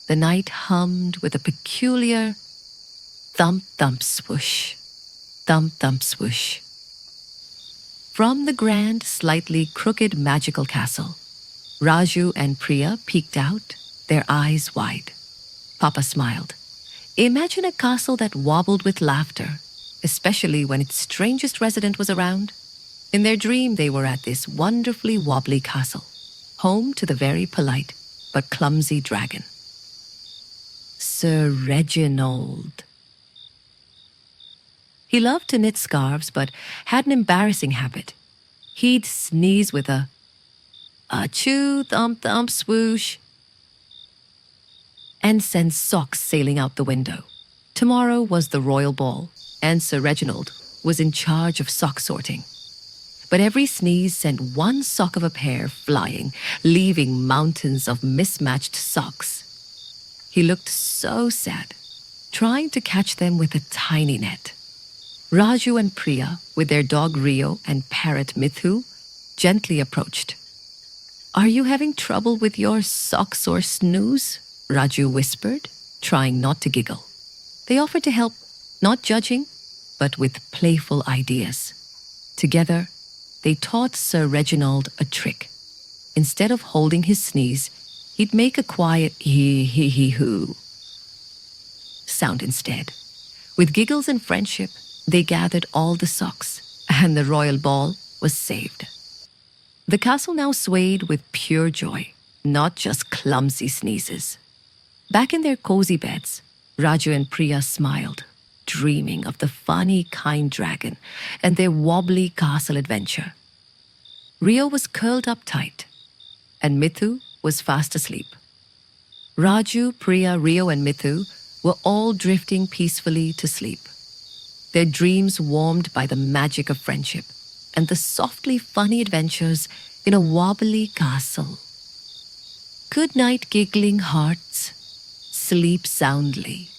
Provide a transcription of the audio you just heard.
the night hummed with a peculiar thump, thump, swoosh, thump, thump, swoosh. From the grand, slightly crooked magical castle, Raju and Priya peeked out, their eyes wide. Papa smiled. Imagine a castle that wobbled with laughter, especially when its strangest resident was around. In their dream, they were at this wonderfully wobbly castle, home to the very polite but clumsy dragon, Sir Reginald. He loved to knit scarves, but had an embarrassing habit. He'd sneeze with a achoo, thump, thump, swoosh, and send socks sailing out the window. Tomorrow was the royal ball, and Sir Reginald was in charge of sock sorting. But every sneeze sent one sock of a pair flying, leaving mountains of mismatched socks. He looked so sad, trying to catch them with a tiny net. Raju and Priya, with their dog Rio and parrot Mithoo, gently approached. "Are you having trouble with your socks or snooze?" Raju whispered, trying not to giggle. They offered to help, not judging, but with playful ideas. Together, they taught Sir Reginald a trick. Instead of holding his sneeze, he'd make a quiet hee-hee-hee-hoo sound instead. With giggles and friendship, they gathered all the socks, and the royal ball was saved. The castle now swayed with pure joy, not just clumsy sneezes. Back in their cozy beds, Raju and Priya smiled, dreaming of the funny, kind dragon and their wobbly castle adventure. Rio was curled up tight, and Mithoo was fast asleep. Raju, Priya, Rio, and Mithoo were all drifting peacefully to sleep, their dreams warmed by the magic of friendship and the softly funny adventures in a wobbly castle. Good night, giggling hearts. Sleep soundly.